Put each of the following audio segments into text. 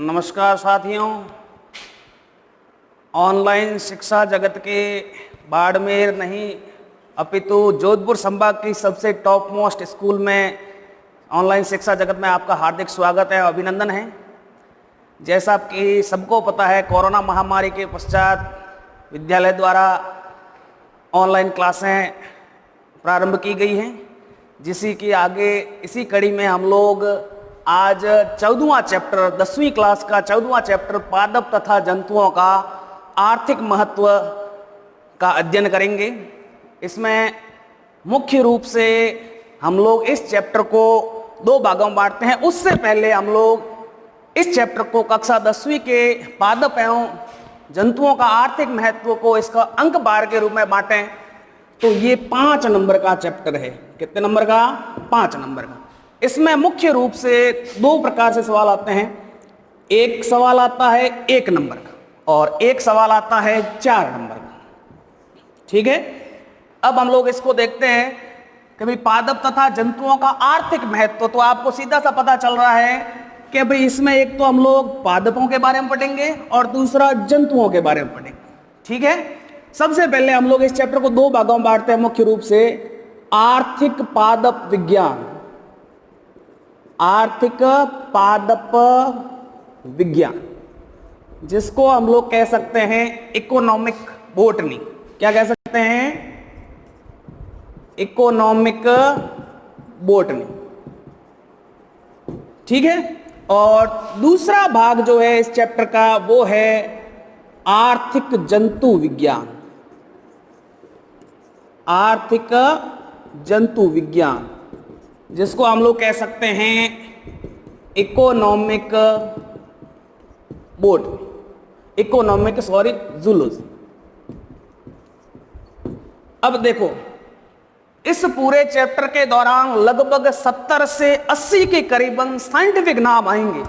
नमस्कार साथियों। ऑनलाइन शिक्षा जगत के बाड़मेर नहीं अपितु जोधपुर संभाग की सबसे टॉप मोस्ट स्कूल में ऑनलाइन शिक्षा जगत में आपका हार्दिक स्वागत है, अभिनंदन है। जैसा कि सबको पता है, कोरोना महामारी के पश्चात विद्यालय द्वारा ऑनलाइन क्लासें प्रारंभ की गई हैं, जिसी की आगे इसी कड़ी में हम लोग आज 14वां चैप्टर 10वीं क्लास का 14वां चैप्टर पादप तथा जंतुओं का आर्थिक महत्व का अध्ययन करेंगे। इसमें मुख्य रूप से हम लोग इस चैप्टर को 2 भागों में बांटते हैं। उससे पहले हम लोग इस चैप्टर को कक्षा 10वीं के पादप एवं जंतुओं का आर्थिक महत्व को इसका अंक बार के रूप में बांटें तो ये 5 नंबर का चैप्टर है। कितने नंबर का? 5 नंबर का। इसमें मुख्य रूप से 2 प्रकार से सवाल आते हैं। एक सवाल आता है 1 नंबर का और एक सवाल आता है 4 नंबर का। ठीक है, अब हम लोग इसको देखते हैं कि भाई पादप तथा जंतुओं का आर्थिक महत्व। तो आपको सीधा सा पता चल रहा है कि भाई इसमें एक तो हम लोग पादपों के बारे में पढ़ेंगे और दूसरा जंतुओं के बारे में पढ़ेंगे। ठीक है, सबसे पहले हम लोग इस चैप्टर को 2 भागों में बांटते हैं। मुख्य रूप से आर्थिक पादप विज्ञान, आर्थिक पादप विज्ञान, जिसको हम लोग कह सकते हैं इकोनॉमिक बॉटनी। क्या कह सकते हैं? Economic botany. ठीक है, और दूसरा भाग जो है इस चैप्टर का वो है आर्थिक जंतु विज्ञान, आर्थिक जंतु विज्ञान, जिसको हम लोग कह सकते हैं इकोनॉमिक बॉटनी, इकोनॉमिक जूलॉजी। अब देखो, इस पूरे चैप्टर के दौरान लगभग 70 से 80 के करीबन साइंटिफिक नाम आएंगे।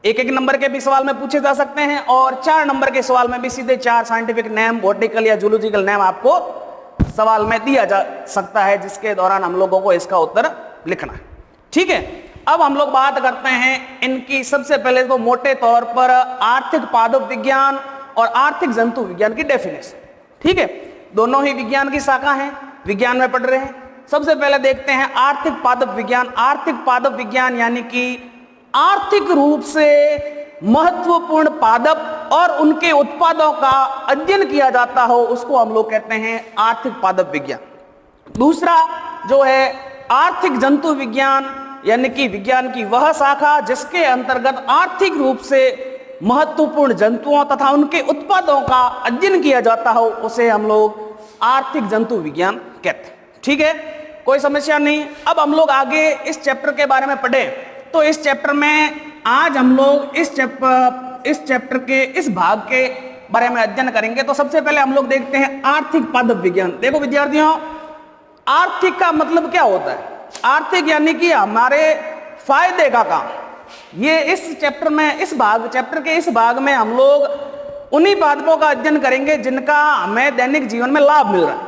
1-1 नंबर के भी सवाल में पूछे जा सकते हैं और 4 नंबर के सवाल में भी सीधे 4 साइंटिफिक नेम, बॉटनिकल या जूलॉजिकल नेम आपको सवाल में दिया जा सकता है, जिसके दौरान हम लोगों को इसका उत्तर लिखना है। ठीक है, अब हम लोग बात करते हैं इनकी। सबसे पहले तो मोटे तौर पर आर्थिक पादप विज्ञान और आर्थिक जंतु विज्ञान की डेफिनेशन। ठीक है, दोनों ही विज्ञान की शाखा हैं, विज्ञान में पढ़ रहे हैं। सबसे पहले देखते हैं आर्थिक पादप विज्ञान। आर्थिक पादप विज्ञान यानी कि आर्थिक रूप से महत्वपूर्ण पादप और उनके उत्पादों का अध्ययन किया जाता हो, उसको हम लोग कहते हैं आर्थिक पादप विज्ञान। दूसरा जो है आर्थिक जंतु विज्ञान, यानी कि विज्ञान की वह शाखा जिसके अंतर्गत आर्थिक रूप से महत्वपूर्ण जंतुओं तथा उनके उत्पादों का अध्ययन किया जाता हो, उसे हम लोग आर्थिक जंतु विज्ञान कहते हैं। ठीक है, कोई समस्या नहीं। अब हम लोग आगे इस चैप्टर के बारे में पढ़ें तो इस चैप्टर में आज हम लोग इस चैप्टर के इस भाग के बारे में अध्ययन करेंगे। तो सबसे पहले हम लोग देखते हैं आर्थिक पादप विज्ञान। देखो विद्यार्थियों, आर्थिक का मतलब क्या होता है? आर्थिक यानी कि हमारे फायदे का काम। ये इस चैप्टर में, चैप्टर के इस भाग में हम लोग उन्हीं पादपों का अध्ययन करेंगे जिनका हमें दैनिक जीवन में लाभ मिल रहा है।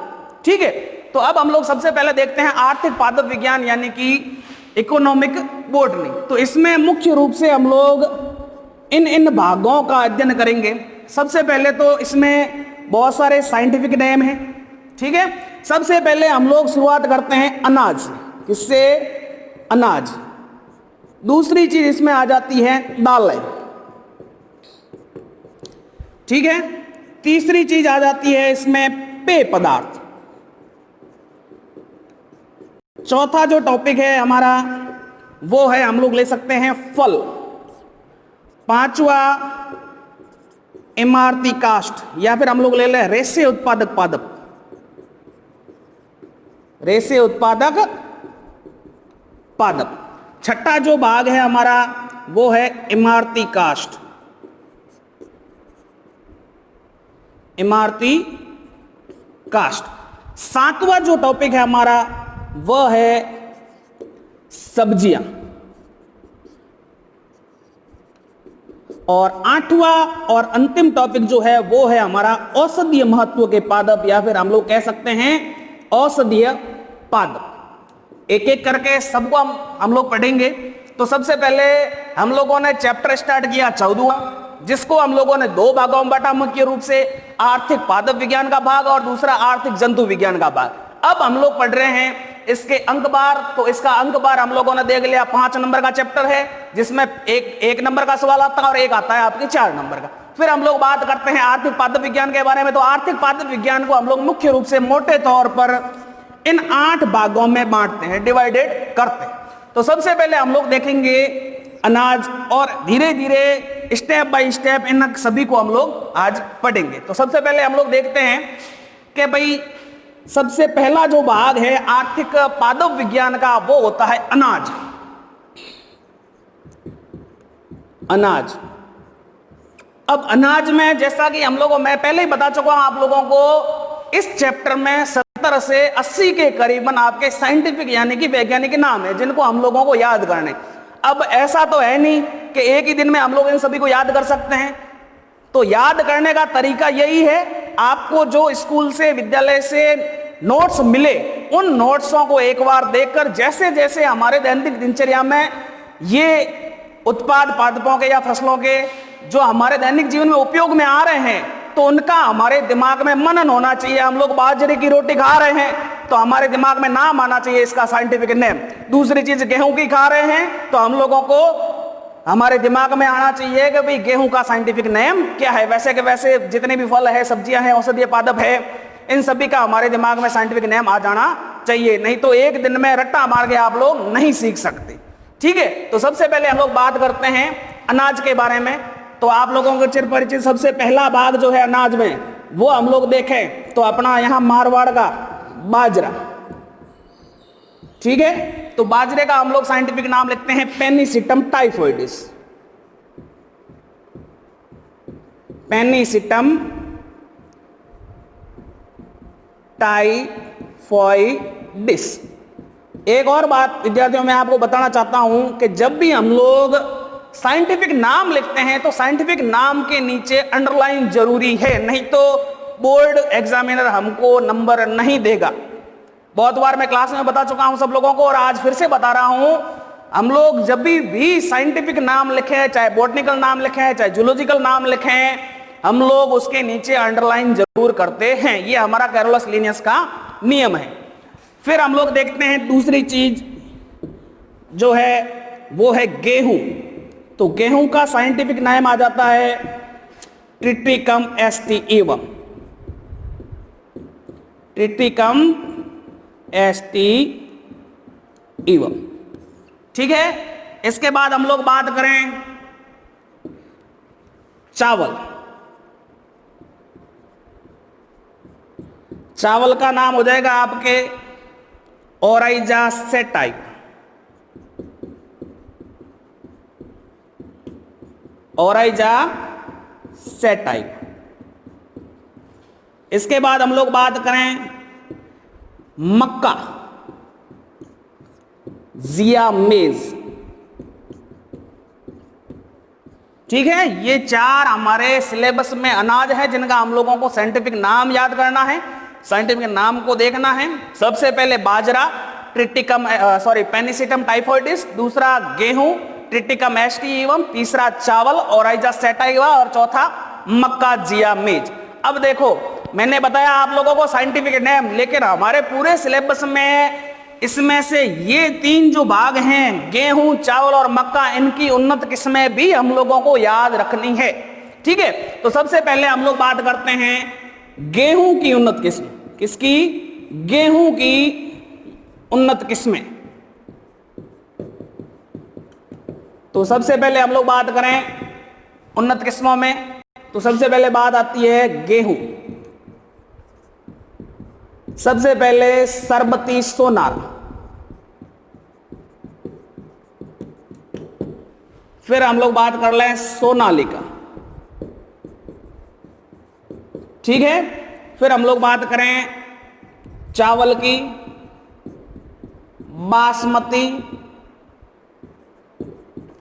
ठीक है, तो अब हम लोग सबसे पहले देखते हैं आर्थिक पादप विज्ञान यानी कि इकोनॉमिक बॉटनी। तो इसमें मुख्य रूप से हम लोग इन भागों का अध्ययन करेंगे। सबसे पहले तो इसमें बहुत सारे साइंटिफिक नेम हैं। ठीक है, सबसे पहले हम लोग शुरुआत करते हैं अनाज से। किससे? अनाज। दूसरी चीज इसमें आ जाती है दालें। ठीक है, तीसरी चीज आ जाती है इसमें पेय पदार्थ। चौथा जो टॉपिक है हमारा वो है, हम लोग ले सकते हैं फल। 5वां इमारती काष्ठ, या फिर हम लोग ले लें रेशे उत्पादक पादप, रेशे उत्पादक पादप। 6ठा जो भाग है हमारा वो है इमारती काष्ठ, इमारती काष्ठ। 7वां जो टॉपिक है हमारा वह है सब्जियां, और 8वां और अंतिम टॉपिक जो है वो है हमारा औषधीय महत्व के पादप, या फिर हम लोग कह सकते हैं औषधीय पादप। एक एक करके सबको हम लोग पढ़ेंगे। तो सबसे पहले हम लोगों ने चैप्टर स्टार्ट किया 14वां, जिसको हम लोगों ने 2 भागों में बांटा मुख्य रूप से, आर्थिक पादप विज्ञान का भाग और दूसरा आर्थिक जंतु विज्ञान का भाग। अब हम लोग पढ़ रहे हैं इसके अंक बार। तो इसका अंक बार हम लोगों ने देख लिया, 5 नंबर का चैप्टर है, जिसमें एक नंबर का सवाल आता है और एक आता है आपके 4 नंबर का। फिर हम लोग बात करते हैं आर्थिक पादप विज्ञान के बारे में। तो आर्थिक पादप विज्ञान को हम लोग मुख्य रूप से मोटे तौर पर इन 8 भागों में बांटते हैं, डिवाइडेड करते हैं। तो सबसे पहले हम लोग देखेंगे अनाज, और धीरे धीरे स्टेप बाय स्टेप इन सभी को हम लोग आज पढ़ेंगे। तो सबसे पहले हम लोग देखते हैं कि भाई सबसे पहला जो भाग है आर्थिक पादप विज्ञान का, वो होता है अनाज। अनाज। अब अनाज में जैसा कि हम लोगों, मैं पहले ही बता चुका हूं आप लोगों को, इस चैप्टर में 70 से 80 के करीबन आपके साइंटिफिक यानी कि वैज्ञानिक नाम है, जिनको हम लोगों को याद करने। अब ऐसा तो है नहीं कि एक ही दिन में हम लोग इन सभी को याद कर सकते हैं। तो याद करने का तरीका यही है, आपको जो स्कूल से, विद्यालय से नोट्स मिले, उन नोट्सों को एक बार देखकर जैसे जैसे हमारे दैनिक दिनचर्या में ये उत्पाद पादपों के या फसलों के जो हमारे दैनिक जीवन में उपयोग में आ रहे हैं, तो उनका हमारे दिमाग में मनन होना चाहिए। हम लोग बाजरे की रोटी खा रहे हैं तो हमारे दिमाग में नाम आना चाहिए इसका साइंटिफिक नेम। दूसरी चीज गेहूं की खा रहे हैं तो हम लोगों को हमारे दिमाग में आना चाहिए कि भाई गेहूं का साइंटिफिक नेम क्या है। वैसे के वैसे जितने भी फल है, सब्जियां हैं, औषधीय पादप है, इन सभी का हमारे दिमाग में साइंटिफिक नेम आ जाना चाहिए, नहीं तो एक दिन में रट्टा मार के आप लोग नहीं सीख सकते। ठीक है, तो सबसे पहले हम लोग बात करते हैं अनाज के बारे में। तो आप लोगों को चिर परिचित सबसे पहला भाग जो है अनाज में, वो हम लोग देखें तो अपना यहां मारवाड़ का बाजरा। ठीक है, तो बाजरे का हम लोग साइंटिफिक नाम लिखते हैं पेनिसिटम टाइफोइडिस। पेनिसिटम टाइफोइडिस। एक और बात विद्यार्थियों मैं आपको बताना चाहता हूं कि जब भी हम लोग साइंटिफिक नाम लिखते हैं तो साइंटिफिक नाम के नीचे अंडरलाइन जरूरी है, नहीं तो बोर्ड एग्जामिनर हमको नंबर नहीं देगा। बहुत बार मैं क्लास में बता चुका हूं सब लोगों को और आज फिर से बता रहा हूं, हम लोग जब भी साइंटिफिक नाम लिखें, चाहे बॉटनिकल नाम लिखें, चाहे जूलॉजिकल नाम लिखें, हम लोग उसके नीचे अंडरलाइन जरूर करते हैं। ये हमारा कैरोलस लिनियस का नियम है। फिर हम लोग देखते हैं दूसरी चीज जो है वो है गेहूं। तो गेहूं का साइंटिफिक नाम आ जाता है ट्रिटिकम एस्टिवम। Triticum aestivum. ठीक है, इसके बाद हम लोग बात करें चावल। चावल का नाम हो जाएगा आपके ओराइजा सेटाई। Oryza setae. इसके बाद हम लोग बात करें मक्का, जिया मेज। ठीक है, ये 4 हमारे सिलेबस में अनाज है जिनका हम लोगों को साइंटिफिक नाम याद करना है, साइंटिफिक नाम को देखना है। सबसे पहले बाजरा ट्रिटिकम पेनिसिटम टाइफोइडिस, दूसरा गेहूं ट्रिटिकम एस्टिवम, तीसरा चावल ओराइजा सेटाइवा और चौथा मक्का जिया मेज। अब देखो मैंने बताया आप लोगों को साइंटिफिक नेम, लेकिन हमारे पूरे सिलेबस में इसमें से ये 3 जो भाग हैं गेहूं, चावल और मक्का, इनकी उन्नत किस्में भी हम लोगों को याद रखनी है। ठीक है, तो सबसे पहले हम लोग बात करते हैं गेहूं की उन्नत किस्म। किसकी? गेहूं की उन्नत किस्में। तो सबसे पहले हम लोग बात करें उन्नत किस्मों में, तो सबसे पहले बात आती है गेहूं। सबसे पहले सरबती सोनार, फिर हम लोग बात कर लें सोनालिका। ठीक है, फिर हम लोग बात करें चावल की बासमती।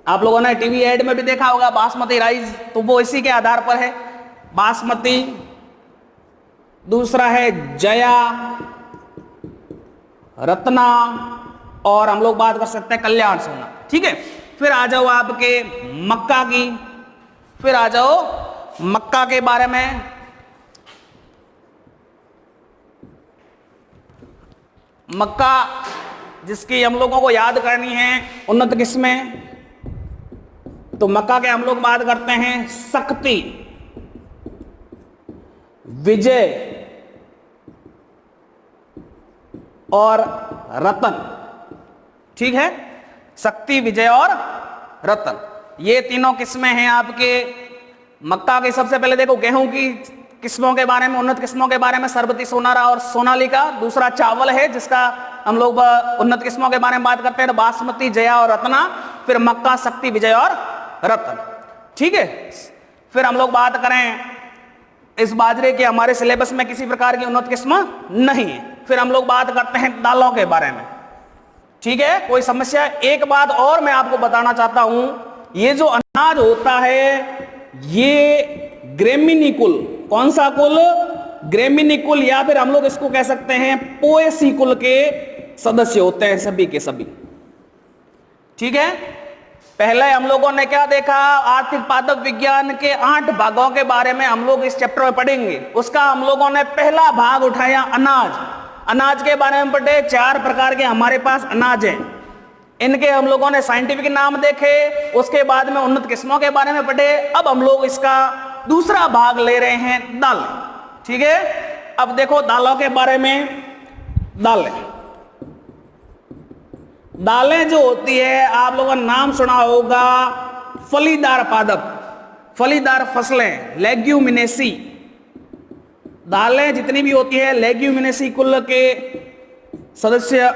आप लोगों ने टीवी एड में भी देखा होगा बासमती राइस, तो वो इसी के आधार पर है बासमती। दूसरा है जया, रत्ना, और हम लोग बात कर सकते हैं कल्याण सोना। ठीक है, फिर आ जाओ आपके मक्का की, फिर आ जाओ मक्का के बारे में। मक्का जिसकी हम लोगों को याद करनी है उन्नत किस्में, तो मक्का के हम लोग बात करते हैं शक्ति, विजय और रतन। ठीक है, शक्ति, विजय और रतन, ये तीनों किस्में हैं आपके मक्का की। सबसे पहले देखो गेहूं की किस्मों के बारे में, उन्नत किस्मों के बारे में, सरबती, सोनारा और सोनालिका। दूसरा चावल है जिसका हम लोग उन्नत किस्मों के बारे में बात करते हैं, तो बासमती, जया और रत्ना। फिर मक्का, शक्ति, विजय और रतन। ठीक है, फिर हम लोग बात करें इस बाजरे के, हमारे सिलेबस में किसी प्रकार की उन्नत किस्म नहीं है। फिर हम लोग बात करते हैं दालों के बारे में। ठीक है, कोई समस्या? एक बात और मैं आपको बताना चाहता हूं, ये जो अनाज होता है ये ग्रेमिनी कुल, कौन सा कुल? ग्रेमिनी कुल, या फिर हम लोग इसको कह सकते हैं पोएसी कुल के सदस्य होते हैं सभी के सभी। ठीक है, पहले हम लोगों ने क्या देखा? आर्थिक पादप विज्ञान के 8 भागों के बारे में हम लोग इस चैप्टर में पढ़ेंगे। उसका हम लोगों ने पहला भाग उठाया अनाज। अनाज के बारे में पढ़े, 4 प्रकार के हमारे पास अनाज हैं, इनके हम लोगों ने साइंटिफिक नाम देखे। उसके बाद में उन्नत किस्मों के बारे में पढ़े। अब हम लोग इसका दूसरा भाग ले रहे हैं दाल। ठीक है, अब देखो दालों के बारे में। दालें जो होती है, आप लोगों ने नाम सुना होगा फलीदार पादप, फलीदार फसलें, लेग्यूमिनेसी। दालें जितनी भी होती है लेग्यूमिनेसी कुल के सदस्य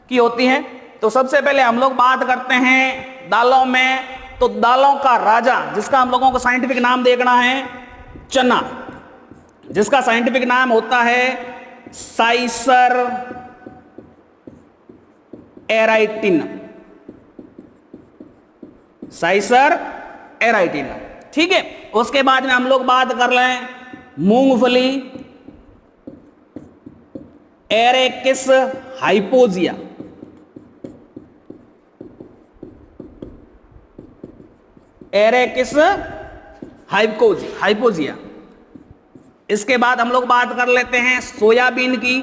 की होती हैं। तो सबसे पहले हम लोग बात करते हैं दालों में, तो दालों का राजा जिसका हम लोगों को साइंटिफिक नाम देखना है, चना, जिसका साइंटिफिक नाम होता है साइसर एराइटिनम, साइसर एराइटिनम। ठीक है, उसके बाद में हम लोग बात कर लें मूंगफली, एरेकिस हाइपोजिया। एरेकिस हाइपोजिया। इसके बाद हम लोग बात कर लेते हैं सोयाबीन की।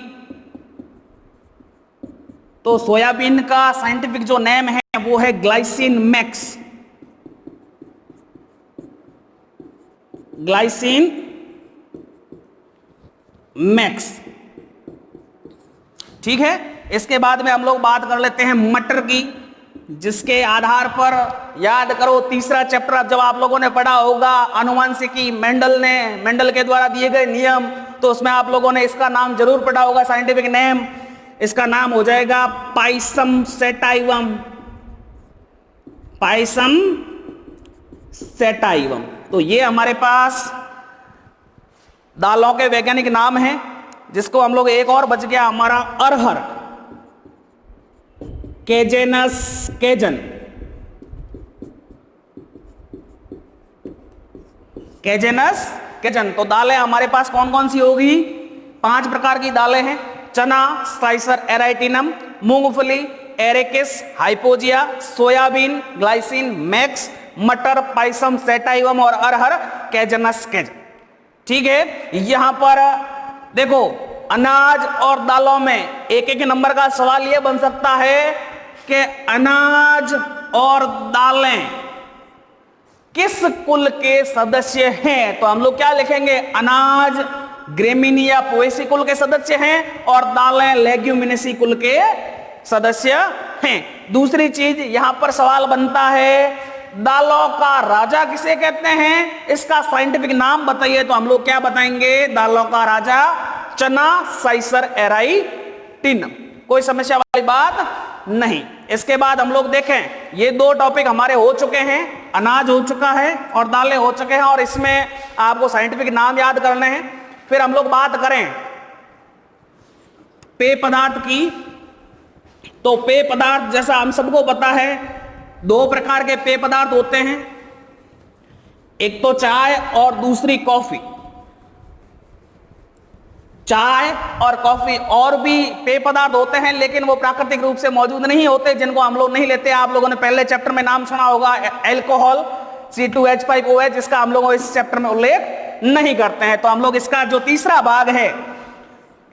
तो सोयाबीन का साइंटिफिक जो नेम है वो है ग्लाइसिन मैक्स, ग्लाइसिन मैक्स। ठीक है, इसके बाद में हम लोग बात कर लेते हैं मटर की, जिसके आधार पर याद करो तीसरा चैप्टर जब आप लोगों ने पढ़ा होगा आनुवंशिकी, मेंडल के द्वारा दिए गए नियम, तो उसमें आप लोगों ने इसका नाम जरूर पढ़ा होगा। साइंटिफिक नेम इसका नाम हो जाएगा पाइसम सेटाइवम, पाइसम सेटाइवम। तो ये हमारे पास दालों के वैज्ञानिक नाम हैं, जिसको हम लोग एक और बच गया हमारा अरहर, केजेनस केजन, केजेनस केजन। तो दालें हमारे पास कौन कौन सी होगी? 5 प्रकार की दालें हैं, चना साइसर एराइटिनम, मूंगफली एरेकिस हाइपोजिया, सोयाबीन ग्लाइसिन मैक्स, मटर पाइसम सेटाइवम और अरहर केजेनस केजन। ठीक है, यहां पर देखो अनाज और दालों में एक एक नंबर का सवाल यह बन सकता है कि अनाज और दालें किस कुल के सदस्य हैं? तो हम लोग क्या लिखेंगे? अनाज ग्रेमिनिया पोएसी कुल के सदस्य हैं और दालें लेग्यूमिनेसी कुल के सदस्य हैं। दूसरी चीज यहां पर सवाल बनता है, दालों का राजा किसे कहते हैं? इसका साइंटिफिक नाम बताइए। तो हम लोग क्या बताएंगे? दालों का राजा चना साइसर एराइटिनम। कोई समस्या वाली बात नहीं। इसके बाद हम लोग देखें, ये 2 टॉपिक हमारे हो चुके हैं, अनाज हो चुका है और दालें हो चुके हैं, और इसमें आपको साइंटिफिक नाम याद करने हैं। फिर हम लोग बात करें पेय पदार्थ की, तो पेय पदार्थ जैसा हम सबको पता है 2 प्रकार के पेय पदार्थ होते हैं, एक तो चाय और दूसरी कॉफी। चाय और कॉफी और भी पेय पदार्थ होते हैं, लेकिन वो प्राकृतिक रूप से मौजूद नहीं होते, जिनको हम लोग नहीं लेते। आप लोगों ने पहले चैप्टर में नाम सुना होगा एल्कोहल C2H5OH, इसका हम लोग इस चैप्टर में उल्लेख नहीं करते हैं। तो हम लोग इसका जो तीसरा भाग है,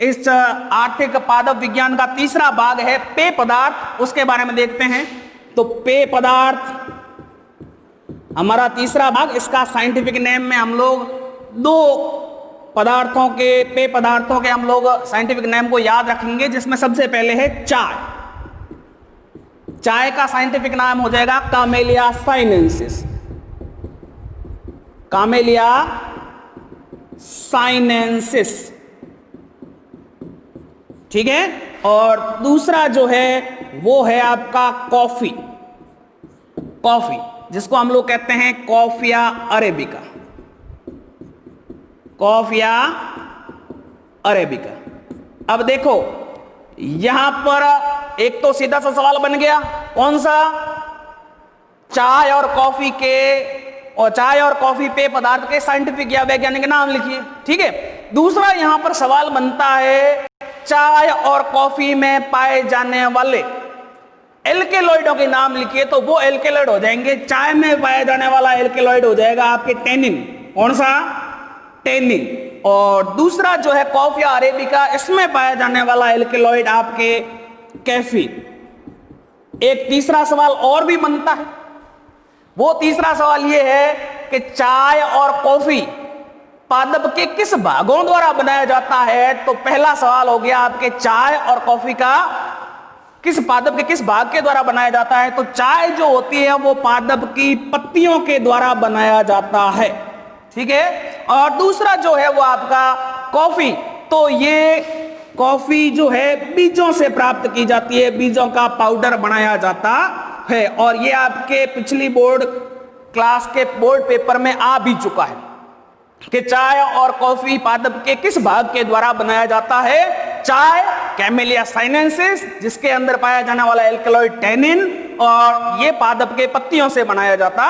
इस आर्थिक पादप विज्ञान का तीसरा भाग है पेय पदार्थ, उसके बारे में देखते हैं। तो पेय पदार्थ हमारा तीसरा भाग, इसका साइंटिफिक नेम में हम लोग दो पदार्थों के, पेय पदार्थों के हम लोग साइंटिफिक नेम को याद रखेंगे, जिसमें सबसे पहले है चाय। चाय का साइंटिफिक नाम हो जाएगा कामेलिया साइनेंसिस, कामेलिया साइनेंसिस, ठीक है। और दूसरा जो है वो है आपका कॉफी, कॉफी जिसको हम लोग कहते हैं कॉफिया अरेबिका, कॉफिया अरेबिका। अब देखो यहां पर एक तो सीधा सा सवाल बन गया, कौन सा? चाय और कॉफी के, और चाय और कॉफी पेय पदार्थ के साइंटिफिक या वैज्ञानिक नाम लिखिए, ठीक है। दूसरा यहां पर सवाल बनता है, चाय और कॉफी में पाए जाने वाले एल्केलॉइडों के नाम लिखिए। तो वो एल्केलॉइड हो जाएंगे, चाय में पाया जाने वाला एल्केलॉइड हो जाएगा आपके टेनिन, कौन सा? टेनिन। और दूसरा जो है कॉफिया अरेबिका, इसमें पाया जाने वाला एल्केलॉइड आपके कैफीन। एक तीसरा सवाल और भी बनता है, वो तीसरा सवाल ये है कि चाय और कॉफी पादप के किस भागों द्वारा बनाया जाता है? तो पहला सवाल हो गया आपके चाय और कॉफी का किस पादप के किस भाग के द्वारा बनाया जाता है? तो चाय जो होती है वो पादप की पत्तियों के द्वारा बनाया जाता है, ठीक है। और दूसरा जो है वो आपका कॉफी, तो ये कॉफी जो है बीजों से प्राप्त की जाती है, बीजों का पाउडर बनाया जाता है। और ये आपके पिछली बोर्ड क्लास के बोर्ड पेपर में आ भी चुका है कि चाय और कॉफी पादप के किस भाग के द्वारा बनाया जाता है? चाय कैमेलिया साइनेंसिस, जिसके अंदर पाया जाने वाला एल्केलॉइड टेनिन, और ये पादप के पत्तियों से बनाया जाता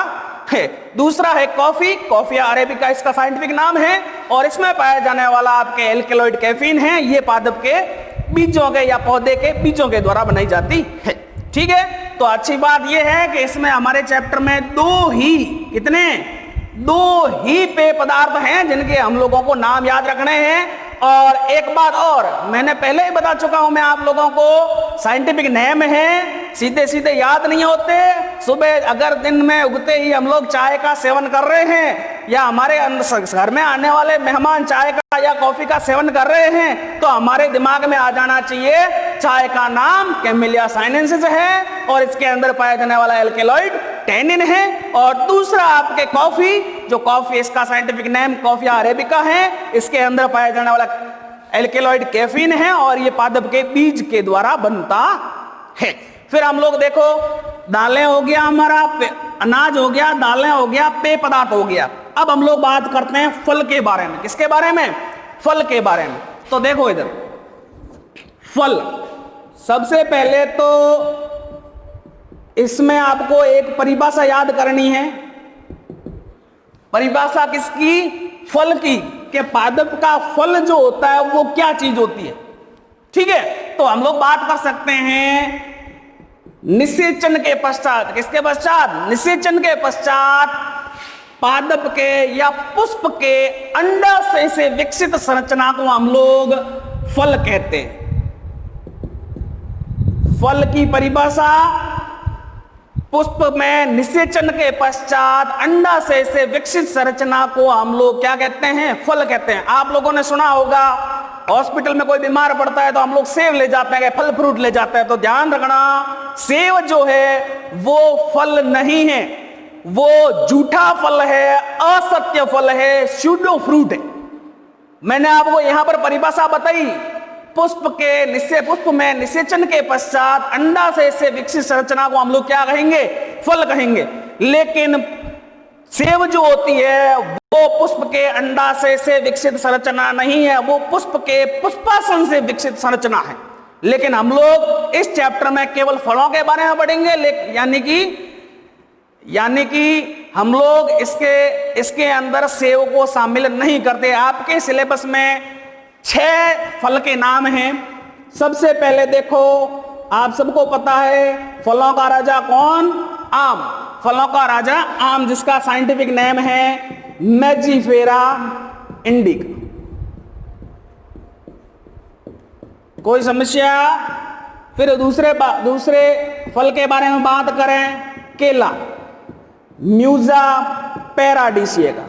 है। दूसरा है कॉफी, कॉफिया अरेबिका इसका साइंटिफिक नाम है, और इसमें पाया जाने वाला आपके एल्केलॉइड कैफीन है, ये पादप के बीजों के या पौधे के बीजों के द्वारा बनाई जाती है, ठीक है। तो अच्छी बात यह है कि इसमें हमारे चैप्टर में दो ही पेय पदार्थ हैं जिनके हम लोगों को नाम याद रखने हैं। और एक बात और, मैंने पहले ही बता चुका हूं मैं आप लोगों को, साइंटिफिक नेम है, सीधे सीधे याद नहीं होते। सुबह अगर दिन में उगते ही हम लोग चाय का सेवन कर रहे हैं, या हमारे घर में आने वाले मेहमान चाय का या कॉफी का सेवन कर रहे हैं, तो हमारे दिमाग में आ जाना चाहिए चाय का नाम कैमेलिया साइनेंसिस है, और इसके अंदर पाया जाने वाला एल्केलॉइड टेनिन है। और दूसरा आपके कॉफी, जो कॉफी इसका साइंटिफिक नेम कॉफिया अरेबिका है, इसके अंदर पाया जाने वाला एल्केलॉइड कैफीन है, और ये पादप के बीज के द्वारा बनता है। फिर हम लोग देखो, दालें हो गया हमारा, अनाज हो गया, दालें हो गया, पेय पदार्थ हो गया। अब हम लोग बात करते हैं फल के बारे में। किसके बारे में? फल के बारे में। तो देखो इधर, फल, सबसे पहले तो इसमें आपको एक परिभाषा याद करनी है। परिभाषा किसकी? फल की, कि पादप का फल जो होता है वो क्या चीज होती है, ठीक है। तो हम लोग बात कर सकते हैं निषेचन के पश्चात। किसके पश्चात? निषेचन के पश्चात पादप के या पुष्प के अंडाशय से विकसित संरचना को हम लोग फल कहते हैं। फल की परिभाषा, पुष्प में निषेचन के पश्चात अंडाशय से विकसित संरचना को हम लोग क्या कहते हैं? फल कहते हैं। आप लोगों ने सुना होगा, हॉस्पिटल में कोई बीमार पड़ता है तो हम लोग सेब ले जाते हैं, फल फ्रूट ले जाते हैं। तो ध्यान रखना, सेब जो है वो फल नहीं है, वो झूठा फल है, असत्य फल है, स्यूडो फ्रूट है। मैंने आपको यहां पर परिभाषा बताई, पुष्प में निषेचन के पश्चात अंडाशय से विकसित संरचना को हम लोग क्या कहेंगे? फल कहेंगे। लेकिन सेब जो होती है वो पुष्प के अंडाशय से विकसित संरचना नहीं है, वो पुष्प के पुष्पासन से विकसित संरचना है। लेकिन हम लोग इस चैप्टर में केवल फलों के बारे में पढ़ेंगे, यानी कि हम लोग इसके अंदर सेब को शामिल नहीं करते। आपके सिलेबस में 6 फल के नाम हैं। सबसे पहले देखो, आप सबको पता है फलों का राजा कौन? आम। फलों का राजा आम, जिसका साइंटिफिक नेम है मैजीफेरा इंडिका। कोई समस्या? फिर दूसरे फल के बारे में बात करें, केला, म्यूजा पैराडीसिएका।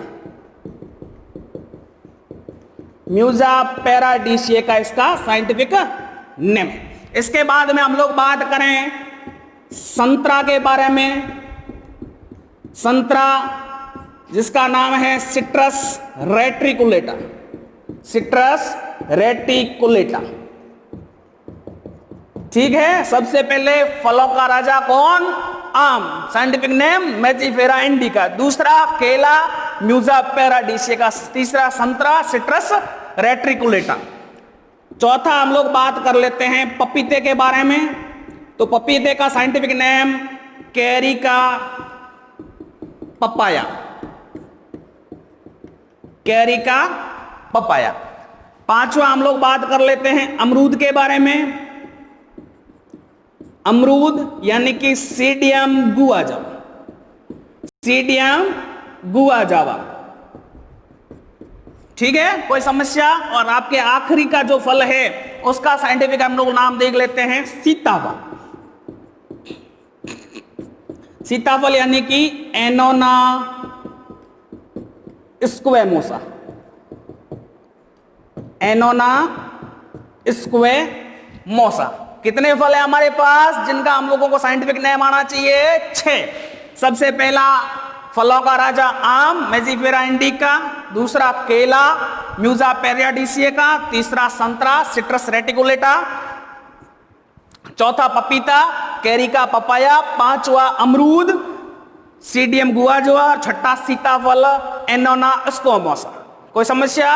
म्यूजा पैराडीसिएका इसका साइंटिफिक नेम। इसके बाद में हम लोग बात करें संतरा के बारे में। संतरा, जिसका नाम है सिट्रस रेटिकुलेटा। सिट्रस रेटिकुलेटा, ठीक है। सबसे पहले फलों का राजा कौन? आम, साइंटिफिक नेम मैजीफेरा इंडिका। दूसरा केला, म्यूजा पैराडीसिएका। तीसरा संतरा, सिट्रस रेटिकुलेटा। चौथा हम लोग बात कर लेते हैं पपीते के बारे में। तो पपीते का scientific name Carica papaya. Carica papaya. पांचवा हम लोग बात कर लेते हैं अमरूद के बारे में। अमरूद यानी कि सीडियम गुआजावा। सीडियम गुआजावा, ठीक है। कोई समस्या? और आपके आखिरी का जो फल है उसका साइंटिफिक हम लोग नाम देख लेते हैं सीताफल। सीताफल यानी कि एनोना स्क्वेमोसा। एनोना स्क्वेमोसा। कितने फल है हमारे पास जिनका हम लोगों को साइंटिफिक नेम आना चाहिए? 6। सबसे पहला फलों का राजा आम, मैजीफेरा इंडिका। दूसरा केला, म्यूजा पैराडीसिएका। तीसरा संतरा, सिट्रस रेटिकुलेटा। चौथा पपीता, कैरिका पपाया। पांचवा अमरूद, सीडियम गुआजावा। छठा सीताफल, एनोना स्क्वेमोसा। कोई समस्या?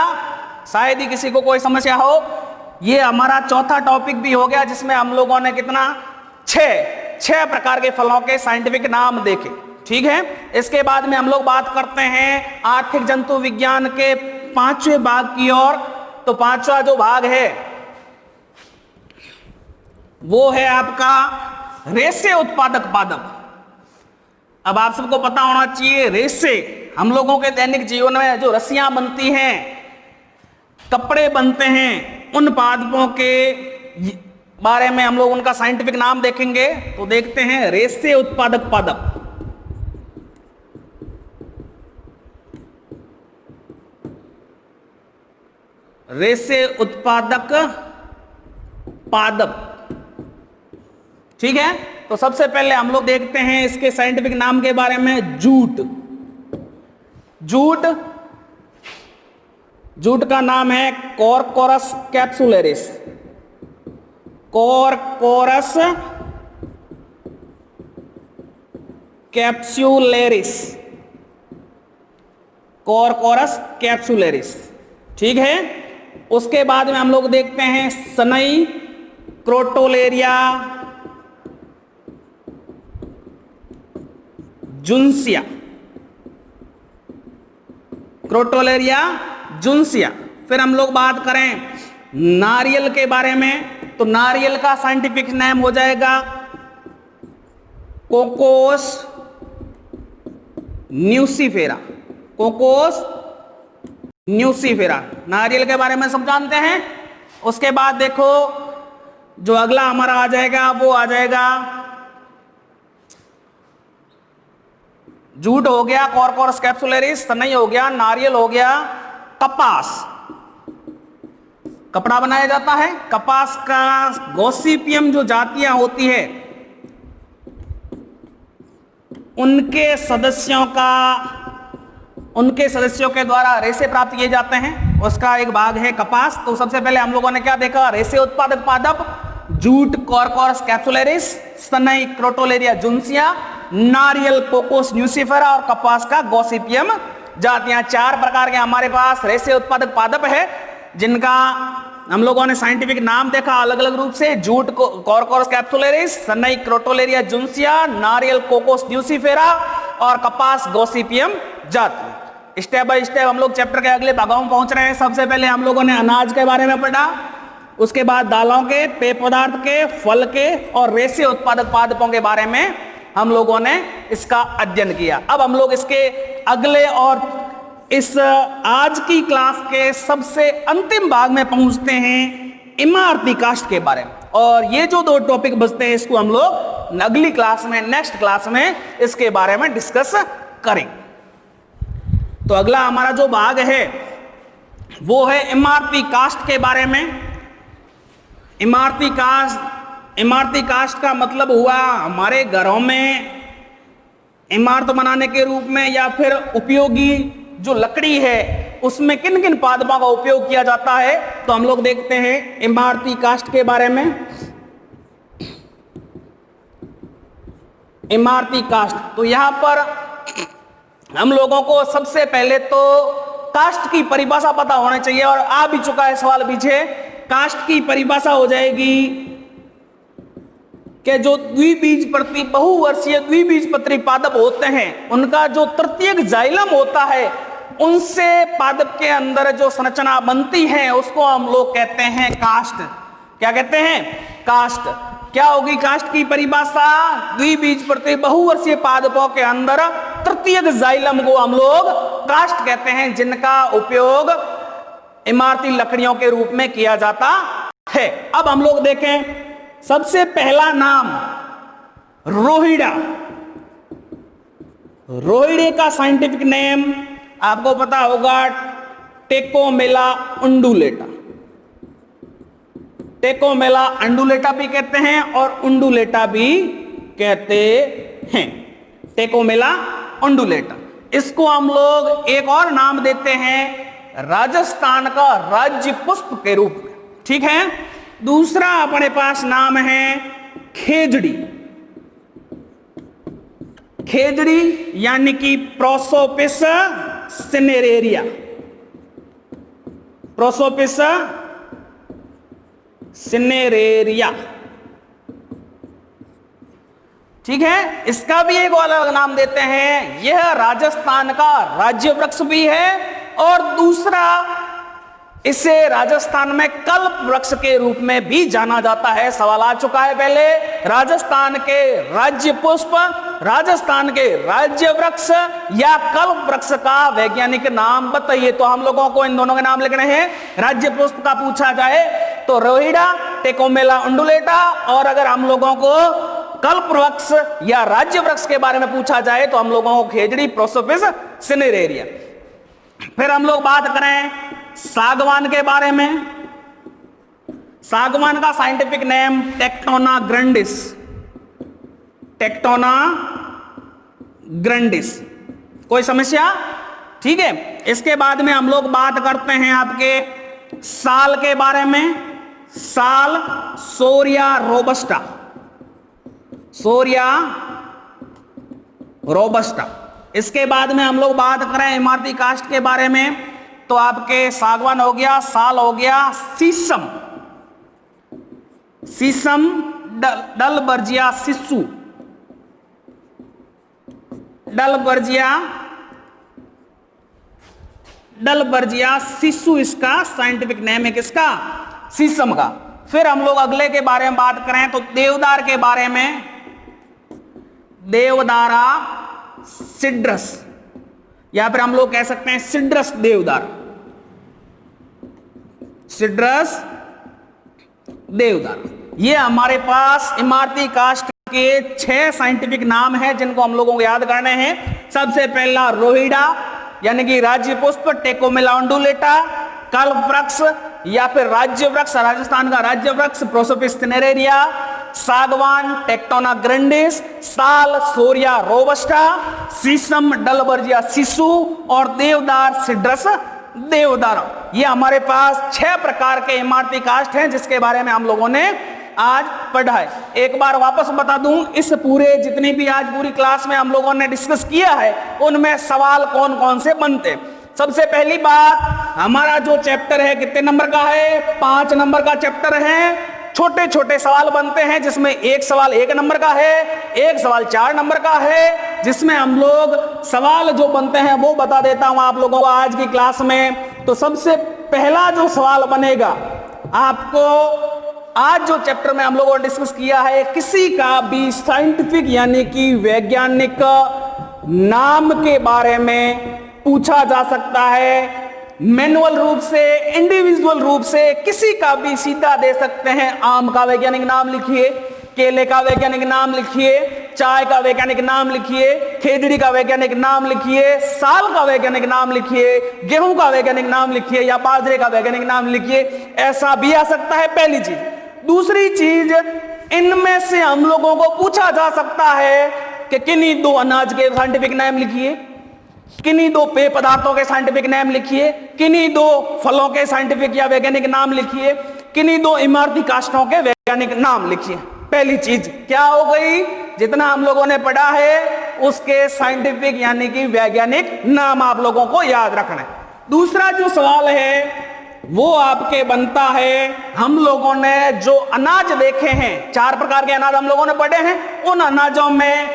शायद ही किसी को कोई समस्या हो। ये हमारा चौथा टॉपिक भी हो गया, जिसमें हम लोगों ने कितना? 6 प्रकार के फलों के साइंटिफिक नाम देखे, ठीक है। इसके बाद में हम लोग बात करते हैं आर्थिक जंतु विज्ञान के 5वें भाग की ओर। तो 5वां जो भाग है वो है आपका रेशे उत्पादक पादप। अब आप सबको पता होना चाहिए, रेशे हम लोगों के दैनिक जीवन में जो रस्सियां बनती हैं, कपड़े बनते हैं, उन पादपों के बारे में हम लोग उनका साइंटिफिक नाम देखेंगे। तो देखते हैं रेशे उत्पादक पादप। रेशे उत्पादक पादप, ठीक है। तो सबसे पहले हम लोग देखते हैं इसके साइंटिफिक नाम के बारे में। जूट। जूट, जूट का नाम है Corchorus capsularis. Corchorus capsularis. Corchorus capsularis, ठीक है। उसके बाद में हम लोग देखते हैं सनई क्रोटोलेरिया जुन्सिया। क्रोटोलेरिया जुन्सिया। फिर हम लोग बात करें नारियल के बारे में। तो नारियल का साइंटिफिक नेम हो जाएगा कोकोस न्यूसीफेरा। Cocos nucifera. नारियल के बारे में सब जानते हैं। उसके बाद देखो जो अगला हमारा आ जाएगा वो आ जाएगा, जूट हो गया, कोरकोरस कैप्सुलरिस, सनई हो गया, नारियल हो गया, कपास। कपड़ा बनाया जाता है। कपास का गॉसिपियम जो जातियां होती है उनके सदस्यों के द्वारा रेशे प्राप्त किए जाते हैं। उसका एक भाग है कपास। तो सबसे पहले हम लोगों ने क्या देखा? रेशे उत्पादक पादप, जूट कोरकोरस कैप्सुलरिस, सनई क्रोटोलेरिया जुन्सिया, नारियल कोकोस न्यूसीफेरा और कपास का गॉसिपियम जातियां। 4 प्रकार के हमारे पास रेशे उत्पादक पादप है जिनका हम लोगों ने साइंटिफिक नाम देखा अलग अलग रूप से। जूट कोरकोरस कैप्सुलरिस, सनई क्रोटोलेरिया जुन्सिया, नारियल कोकोस न्यूसीफेरा और कपास गॉसिपियम जाति। स्टेप बाय स्टेप हम लोग चैप्टर के अगले भागों में पहुंच रहे हैं। सबसे पहले हम लोगों ने अनाज के बारे में पढ़ा, उसके बाद दालों के, पेय पदार्थ के, फल के और रेशे उत्पादक पादपों के बारे में हम लोगों ने इसका अध्ययन किया। अब हम लोग इसके अगले और इस आज की क्लास के सबसे अंतिम भाग में पहुंचते हैं इमारती काष्ठ के बारे में। और ये जो दो टॉपिक बचते हैं इसको हम लोग अगली क्लास में, नेक्स्ट क्लास में इसके बारे में डिस्कस करेंगे। तो अगला हमारा जो भाग है वो है इमारती काष्ठ के बारे में। इमारती काष्ठ का मतलब हुआ हमारे घरों में इमारत बनाने के रूप में या फिर उपयोगी जो लकड़ी है उसमें किन किन पादपों का उपयोग किया जाता है। तो हम लोग देखते हैं इमारती काष्ठ के बारे में। इमारती काष्ठ, तो यहां पर हम लोगों को सबसे पहले तो काष्ठ की परिभाषा पता होना चाहिए, और आ भी चुका है सवाल पीछे। काष्ठ की परिभाषा हो जाएगी कि जो द्विबीजपत्री बहुवर्षीय द्विबीजपत्री पादप होते हैं उनका जो तृतीयक जाइलम होता है उनसे पादप के अंदर जो संरचना बनती है उसको हम लोग कहते हैं काष्ठ। क्या कहते हैं? काष्ठ। क्या होगी काष्ठ की परिभाषा? द्विबीजपत्री बहुवर्षीय पादपों के अंदर तृतीयक जाइलम को हम लोग काष्ठ कहते हैं, जिनका उपयोग इमारती लकड़ियों के रूप में किया जाता है। अब हम लोग देखें सबसे पहला नाम रोहिड़ा। रोहिड़े का साइंटिफिक नेम आपको पता होगा, टेकोमेला उंडुलेटा। टेकोमेला अंडुलेटा भी कहते हैं और उंडुलेटा भी कहते हैं। टेकोमेला उंडुलेटा, इसको हम लोग एक और नाम देते हैं राजस्थान का राज्य पुष्प के रूप में। ठीक है। दूसरा अपने पास नाम है खेजड़ी। खेजड़ी यानी कि प्रोसोपिस सिनेरेरिया। प्रोसोपिस सिनेरेरिया, ठीक है। इसका भी एक अलग नाम देते हैं। यह राजस्थान का राज्य वृक्ष भी है और दूसरा इसे राजस्थान में कल्प वृक्ष के रूप में भी जाना जाता है। सवाल आ चुका है पहले, राजस्थान के राज्य पुष्प, राजस्थान के राज्य वृक्ष या कल्प वृक्ष का वैज्ञानिक नाम बताइए। तो हम लोगों को इन दोनों के नाम लिखने हैं। राज्य पुष्प का पूछा जाए तो रोहिड़ा, टेकोमेला उंडुलेटा, और अगर हम लोगों को कल्प वृक्ष या राज्य वृक्ष के बारे में पूछा जाए तो हम लोगों को खेजड़ी, प्रोसोपिस सिनेरेरिया। फिर हम लोग बात करें सागवान के बारे में। सागवान का scientific name tectona grandis. Tectona grandis. कोई समस्या? ठीक है। इसके बाद में हम लोग बात करते हैं आपके साल के बारे में। साल सोरिया रोबस्टा। सोरिया रोबस्टा। इसके बाद में हम लोग बात करें इमारती काष्ठ के बारे में तो आपके सागवान हो गया, साल हो गया, शीशम। शीशम, डलबर्जिया सिसु। डलबर्जिया सिसु इसका साइंटिफिक नेम है। किसका? शीशम का। फिर हम लोग अगले के बारे में बात करें तो देवदार के बारे में। देवदारा सिड्रस, या फिर हम लोग कह सकते हैं सिड्रस देवदार। सिड्रस देवदार। ये हमारे पास इमारती काष्ठ के 6 साइंटिफिक नाम हैं जिनको हम लोगों को याद करने हैं। सबसे पहला रोहिड़ा यानी कि राज्य पुष्प, टेकोमेला उंडुलेटा, कल्प वृक्ष या फिर राज्य वृक्ष, राजस्थान का राज्य वृक्ष प्रोसोपिस सिनेरेरिया, सागवान टेक्टोना ग्रैंडिस, साल सोरिया रोबस्टा, शीशम डलबर्जिया सिसु और देवदार सिड्रस देवदार। ये हमारे पास 6 प्रकार के इमारती काष्ठ हैं जिसके बारे में हम लोगों ने आज पढ़ा है। एक बार वापस बता दूं, इस पूरे जितनी भी आज पूरी क्लास में हम लोगों ने डिस्कस किया है उनमें सवाल कौन कौन से बनते। सबसे पहली बात, हमारा जो चैप्टर है कितने नंबर का है? 5 नंबर का चैप्टर है। छोटे छोटे सवाल बनते हैं जिसमें एक सवाल 1 नंबर का है, एक सवाल 4 नंबर का है जिसमें हम लोग सवाल जो बनते हैं वो बता देता हूं आप लोगों को आज की क्लास में। तो सबसे पहला जो सवाल बनेगा आपको, आज जो चैप्टर में हम लोगों ने डिस्कस किया है, किसी का भी साइंटिफिक यानी कि वैज्ञानिक नाम के बारे में पूछा जा सकता है। मैनुअल रूप से, इंडिविजुअल रूप से किसी का भी सीधा दे सकते हैं। आम का वैज्ञानिक नाम लिखिए, केले का वैज्ञानिक नाम लिखिए, चाय का वैज्ञानिक नाम लिखिए, खेजड़ी का वैज्ञानिक नाम लिखिए, साल का वैज्ञानिक नाम लिखिए, गेहूं का वैज्ञानिक नाम लिखिए या बाजरे का वैज्ञानिक नाम लिखिए। ऐसा भी आ सकता है, पहली चीज। दूसरी चीज, इनमें से हम लोगों को पूछा जा सकता है कि किन्हीं दो अनाज के साइंटिफिक नाम लिखिए, किन्हीं दो पेय पदार्थों के साइंटिफिक नाम लिखिए, किन्हीं दो फलों के साइंटिफिक या वैज्ञानिक नाम लिखिए, किन्हीं दो इमारती काष्ठों के वैज्ञानिक नाम लिखिए। पहली चीज क्या हो गई, जितना हम लोगों ने पढ़ा है उसके साइंटिफिक यानी कि वैज्ञानिक नाम आप लोगों को याद रखना है। दूसरा जो सवाल है वो आपके बनता है, हम लोगों ने जो अनाज देखे हैं, 4 प्रकार के अनाज हम लोगों ने पढ़े हैं, उन अनाजों में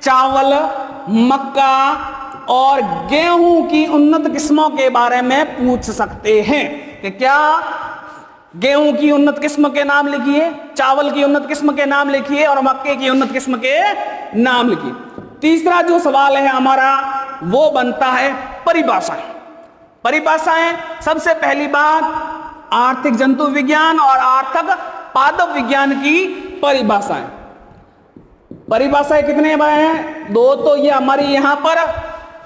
चावल, मक्का और गेहूं की उन्नत किस्मों के बारे में पूछ सकते हैं कि क्या गेहूं की उन्नत किस्म के नाम लिखिए, चावल की उन्नत किस्म के नाम लिखिए और मक्के की उन्नत किस्म के नाम लिखिए। तीसरा जो सवाल है हमारा वो बनता है परिभाषाएं। परिभाषाएं, सबसे पहली बात आर्थिक जंतु विज्ञान और आर्थिक पादप विज्ञान की परिभाषाएं। परिभाषाएं कितने हैं? 2। तो ये हमारी यहां पर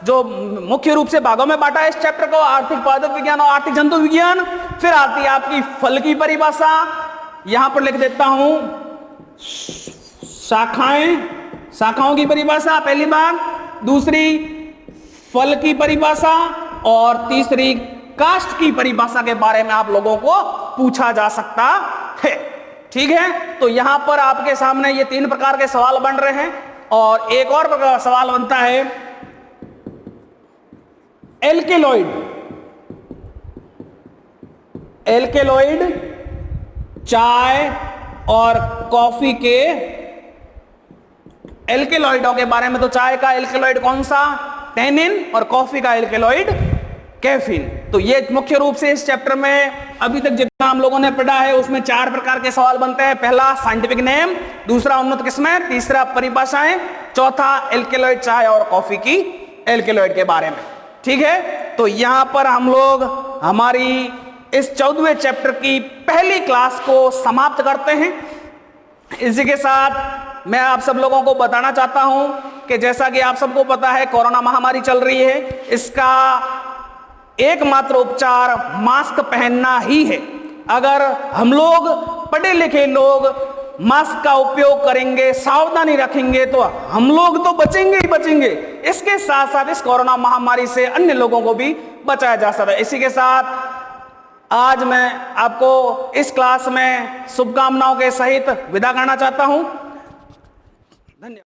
जो मुख्य रूप से भागों में बांटा है इस चैप्टर को, आर्थिक पादप विज्ञान और आर्थिक जंतु विज्ञान। फिर आती है आपकी फल की परिभाषा, यहां पर लिख देता हूं शाखाएं, शाखाओं की परिभाषा पहली बार, दूसरी फल की परिभाषा और तीसरी काष्ठ की परिभाषा के बारे में आप लोगों को पूछा जा सकता है। ठीक है, तो यहां पर आपके सामने ये 3 प्रकार के सवाल बन रहे हैं और एक और सवाल बनता है एल्केलॉइड। एल्केलॉइड चाय और कॉफी के एल्केलॉइडों के बारे में। तो चाय का एल्केलॉइड कौन सा? टैनिन, और कॉफी का एल्केलॉइड कैफीन। तो ये मुख्य रूप से इस चैप्टर में अभी तक जितना हम लोगों ने पढ़ा है उसमें 4 प्रकार के सवाल बनते हैं। पहला साइंटिफिक नेम, दूसरा उन्नत किस्में, तीसरा परिभाषाएं, चौथा एल्केलॉइड चाय और कॉफी की एल्केलॉइड के बारे में। ठीक है, तो यहां पर हम लोग हमारी इस 14वें चैप्टर की पहली क्लास को समाप्त करते हैं। इसी के साथ मैं आप सब लोगों को बताना चाहता हूं कि जैसा कि आप सबको पता है कोरोना महामारी चल रही है, इसका एकमात्र उपचार मास्क पहनना ही है। अगर हम लोग पढ़े लिखे लोग मास्क का उपयोग करेंगे, सावधानी रखेंगे, तो हम लोग तो बचेंगे ही बचेंगे, इसके साथ साथ इस कोरोना महामारी से अन्य लोगों को भी बचाया जा सकता है। इसी के साथ आज मैं आपको इस क्लास में शुभकामनाओं के सहित विदा करना चाहता हूं। धन्यवाद।